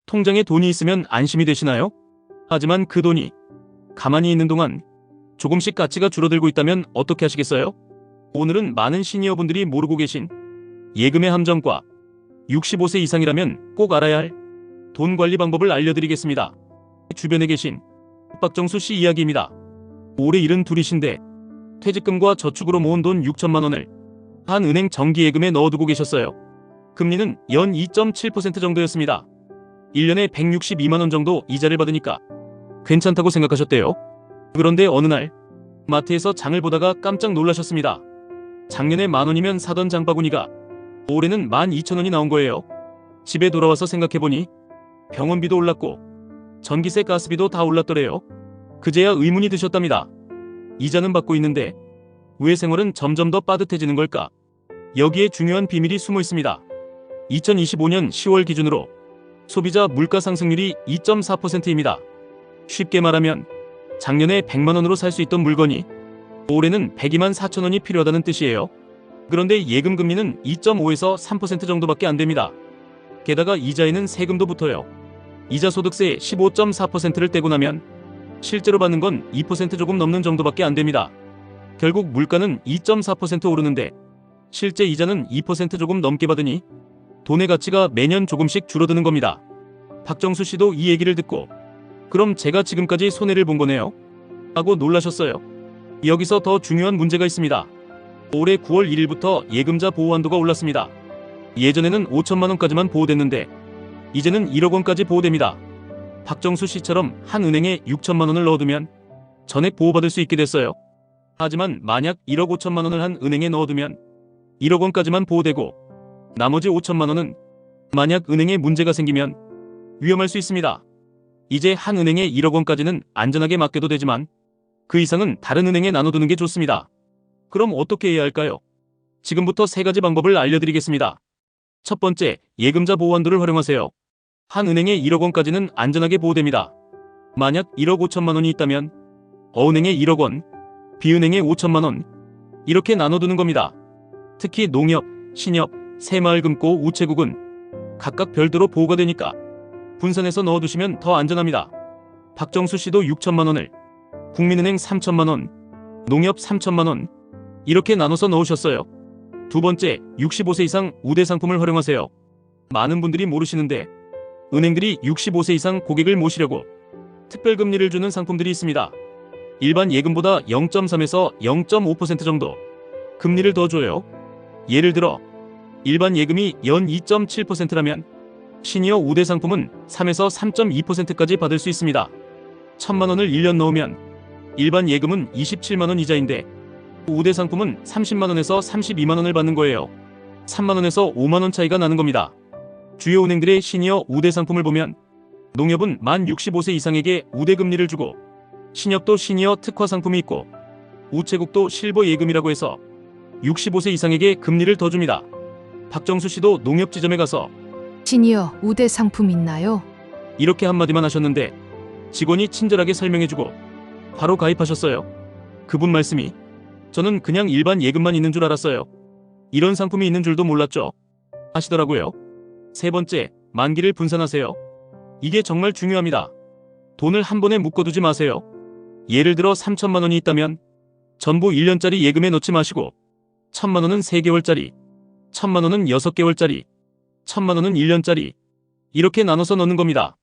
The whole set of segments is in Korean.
통장에 돈이 있으면 안심이 되시나요? 하지만 그 돈이 가만히 있는 동안 조금씩 가치가 줄어들고 있다면 어떻게 하시겠어요? 오늘은 많은 시니어분들이 모르고 계신 예금의 함정과 65세 이상이라면 꼭 알아야 할 돈 관리 방법을 알려드리겠습니다. 주변에 계신 박정수 씨 이야기입니다. 올해 72이신데 퇴직금과 저축으로 모은 돈 6천만 원을 한 은행 정기예금에 넣어두고 계셨어요. 금리는 연 2.7% 정도였습니다. 1년에 162만 원 정도 이자를 받으니까 괜찮다고 생각하셨대요. 그런데 어느 날 마트에서 장을 보다가 깜짝 놀라셨습니다. 작년에 만 원이면 사던 장바구니가 올해는 12,000원이 나온 거예요. 집에 돌아와서 생각해보니 병원비도 올랐고 전기세 가스비도 다 올랐더래요. 그제야 의문이 드셨답니다. 이자는 받고 있는데 왜 생활은 점점 더 빠듯해지는 걸까? 여기에 중요한 비밀이 숨어 있습니다. 2025년 10월 기준으로 소비자 물가 상승률이 2.4%입니다. 쉽게 말하면 작년에 100만 원으로 살 수 있던 물건이 올해는 102만 4천 원이 필요하다는 뜻이에요. 그런데 예금 금리는 2.5에서 3% 정도밖에 안 됩니다. 게다가 이자에는 세금도 붙어요. 이자 소득세 15.4%를 떼고 나면 실제로 받는 건 2% 조금 넘는 정도밖에 안 됩니다. 결국 물가는 2.4% 오르는데 실제 이자는 2% 조금 넘게 받으니 돈의 가치가 매년 조금씩 줄어드는 겁니다. 박정수 씨도 이 얘기를 듣고 그럼 제가 지금까지 손해를 본 거네요? 하고 놀라셨어요. 여기서 더 중요한 문제가 있습니다. 올해 9월 1일부터 예금자 보호 한도가 올랐습니다. 예전에는 5천만 원까지만 보호됐는데 이제는 1억 원까지 보호됩니다. 박정수 씨처럼 한 은행에 6천만 원을 넣어두면 전액 보호받을 수 있게 됐어요. 하지만 만약 1억 5천만 원을 한 은행에 넣어두면 1억 원까지만 보호되고 나머지 5천만 원은 만약 은행에 문제가 생기면 위험할 수 있습니다. 이제 한 은행에 1억 원까지는 안전하게 맡겨도 되지만 그 이상은 다른 은행에 나눠두는 게 좋습니다. 그럼 어떻게 해야 할까요? 지금부터 3가지 방법을 알려드리겠습니다. 첫 번째, 예금자 보호한도를 활용하세요. 한 은행에 1억 원까지는 안전하게 보호됩니다. 만약 1억 5천만 원이 있다면 어은행에 1억 원, B은행에 5천만 원 이렇게 나눠두는 겁니다. 특히 농협, 신협, 새마을금고, 우체국은 각각 별도로 보호가 되니까 분산해서 넣어두시면 더 안전합니다. 박정수 씨도 6천만 원을, 국민은행 3천만 원, 농협 3천만 원 이렇게 나눠서 넣으셨어요. 두 번째, 65세 이상 우대 상품을 활용하세요. 많은 분들이 모르시는데 은행들이 65세 이상 고객을 모시려고 특별금리를 주는 상품들이 있습니다. 일반 예금보다 0.3에서 0.5% 정도 금리를 더 줘요. 예를 들어 일반 예금이 연 2.7%라면 시니어 우대 상품은 3에서 3.2%까지 받을 수 있습니다. 1,000만 원을 1년 넣으면 일반 예금은 27만 원 이자인데 우대 상품은 30만 원에서 32만 원을 받는 거예요. 3만 원에서 5만 원 차이가 나는 겁니다. 주요 은행들의 시니어 우대 상품을 보면 농협은 만 65세 이상에게 우대 금리를 주고 신협도 시니어 특화 상품이 있고 우체국도 실버 예금이라고 해서 65세 이상에게 금리를 더 줍니다. 박정수 씨도 농협 지점에 가서 시니어 우대 상품 있나요? 이렇게 한마디만 하셨는데 직원이 친절하게 설명해주고 바로 가입하셨어요. 그분 말씀이 저는 그냥 일반 예금만 있는 줄 알았어요. 이런 상품이 있는 줄도 몰랐죠. 하시더라고요. 세 번째, 만기를 분산하세요. 이게 정말 중요합니다. 돈을 한 번에 묶어두지 마세요. 예를 들어 3천만 원이 있다면 전부 1년짜리 예금에 넣지 마시고 1,000만 원은 3개월짜리, 1,000만 원은 6개월짜리, 1,000만 원은 1년짜리 이렇게 나눠서 넣는 겁니다.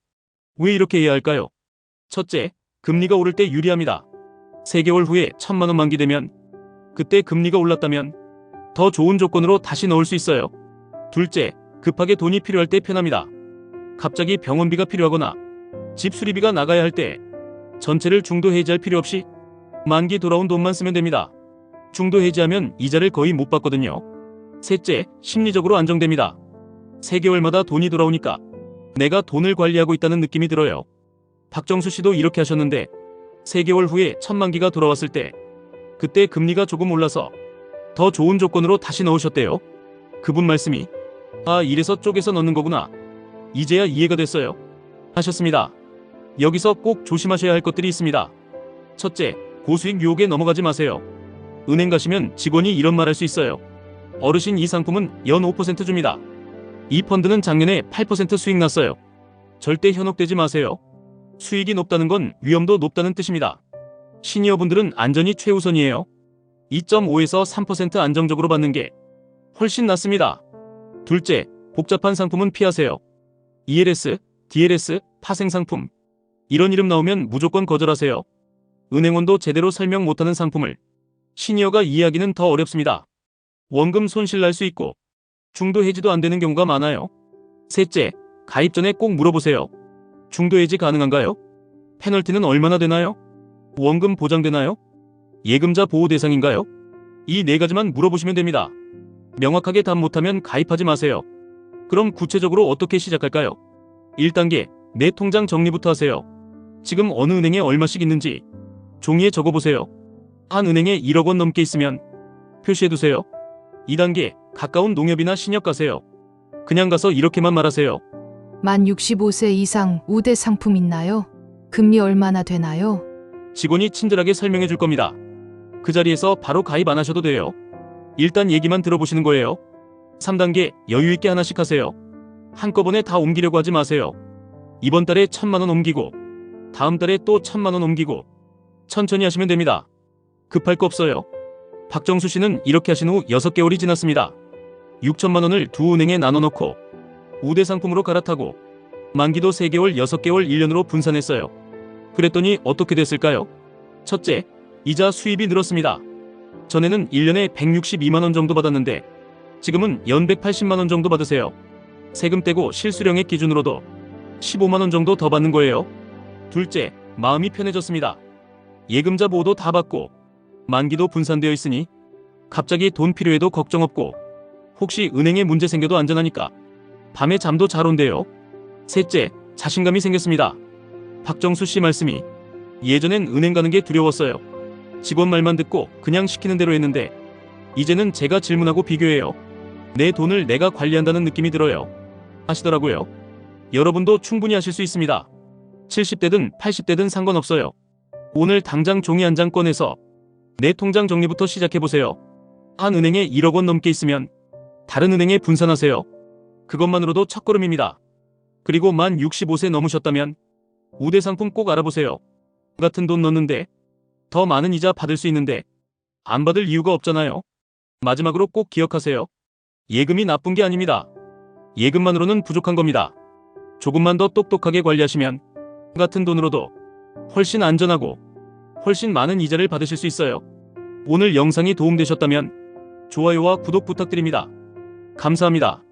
왜 이렇게 해야 할까요? 첫째, 금리가 오를 때 유리합니다. 3개월 후에 1,000만 원 만기되면 그때 금리가 올랐다면 더 좋은 조건으로 다시 넣을 수 있어요. 둘째, 급하게 돈이 필요할 때 편합니다. 갑자기 병원비가 필요하거나 집 수리비가 나가야 할 때 전체를 중도 해지할 필요 없이 만기 돌아온 돈만 쓰면 됩니다. 중도 해지하면 이자를 거의 못 받거든요. 셋째, 심리적으로 안정됩니다. 3개월마다 돈이 돌아오니까 내가 돈을 관리하고 있다는 느낌이 들어요. 박정수 씨도 이렇게 하셨는데 3개월 후에 1,000만기가 돌아왔을 때 그때 금리가 조금 올라서 더 좋은 조건으로 다시 넣으셨대요. 그분 말씀이 아, 이래서 쪼개서 넣는 거구나. 이제야 이해가 됐어요. 하셨습니다. 여기서 꼭 조심하셔야 할 것들이 있습니다. 첫째, 고수익 유혹에 넘어가지 마세요. 은행 가시면 직원이 이런 말 할 수 있어요. 어르신 이 상품은 연 5% 줍니다. 이 펀드는 작년에 8% 수익 났어요. 절대 현혹되지 마세요. 수익이 높다는 건 위험도 높다는 뜻입니다. 시니어분들은 안전이 최우선이에요. 2.5에서 3% 안정적으로 받는 게 훨씬 낫습니다. 둘째, 복잡한 상품은 피하세요. ELS, DLS, 파생상품. 이런 이름 나오면 무조건 거절하세요. 은행원도 제대로 설명 못하는 상품을 시니어가 이해하기는 더 어렵습니다. 원금 손실 날 수 있고 중도 해지도 안 되는 경우가 많아요. 셋째, 가입 전에 꼭 물어보세요. 중도 해지 가능한가요? 페널티는 얼마나 되나요? 원금 보장되나요? 예금자 보호 대상인가요? 이 네 가지만 물어보시면 됩니다. 명확하게 답 못하면 가입하지 마세요. 그럼 구체적으로 어떻게 시작할까요? 1단계, 내 통장 정리부터 하세요. 지금 어느 은행에 얼마씩 있는지 종이에 적어보세요. 한 은행에 1억 원 넘게 있으면 표시해두세요. 2단계, 가까운 농협이나 신협 가세요. 그냥 가서 이렇게만 말하세요. 만 65세 이상 우대 상품 있나요? 금리 얼마나 되나요? 직원이 친절하게 설명해 줄 겁니다. 그 자리에서 바로 가입 안 하셔도 돼요. 일단 얘기만 들어보시는 거예요. 3단계, 여유 있게 하나씩 하세요. 한꺼번에 다 옮기려고 하지 마세요. 이번 달에 1,000만 원 옮기고 다음 달에 또 1,000만 원 옮기고 천천히 하시면 됩니다. 급할 거 없어요. 박정수 씨는 이렇게 하신 후 6개월이 지났습니다. 6천만 원을 두 은행에 나눠놓고 우대 상품으로 갈아타고 만기도 3개월, 6개월, 1년으로 분산했어요. 그랬더니 어떻게 됐을까요? 첫째, 이자 수입이 늘었습니다. 전에는 1년에 162만 원 정도 받았는데 지금은 연 180만 원 정도 받으세요. 세금 떼고 실수령액 기준으로도 15만 원 정도 더 받는 거예요. 둘째, 마음이 편해졌습니다. 예금자 보호도 다 받고 만기도 분산되어 있으니 갑자기 돈 필요해도 걱정 없고 혹시 은행에 문제 생겨도 안전하니까 밤에 잠도 잘 온대요. 셋째, 자신감이 생겼습니다. 박정수 씨 말씀이 예전엔 은행 가는 게 두려웠어요. 직원 말만 듣고 그냥 시키는 대로 했는데 이제는 제가 질문하고 비교해요. 내 돈을 내가 관리한다는 느낌이 들어요. 하시더라고요. 여러분도 충분히 하실 수 있습니다. 70대든 80대든 상관없어요. 오늘 당장 종이 한 장 꺼내서 내 통장 정리부터 시작해보세요. 한 은행에 1억 원 넘게 있으면 다른 은행에 분산하세요. 그것만으로도 첫걸음입니다. 그리고 만 65세 넘으셨다면 우대 상품 꼭 알아보세요. 같은 돈 넣는데 더 많은 이자 받을 수 있는데 안 받을 이유가 없잖아요. 마지막으로 꼭 기억하세요. 예금이 나쁜 게 아닙니다. 예금만으로는 부족한 겁니다. 조금만 더 똑똑하게 관리하시면 같은 돈으로도 훨씬 안전하고 훨씬 많은 이자를 받으실 수 있어요. 오늘 영상이 도움되셨다면 좋아요와 구독 부탁드립니다. 감사합니다.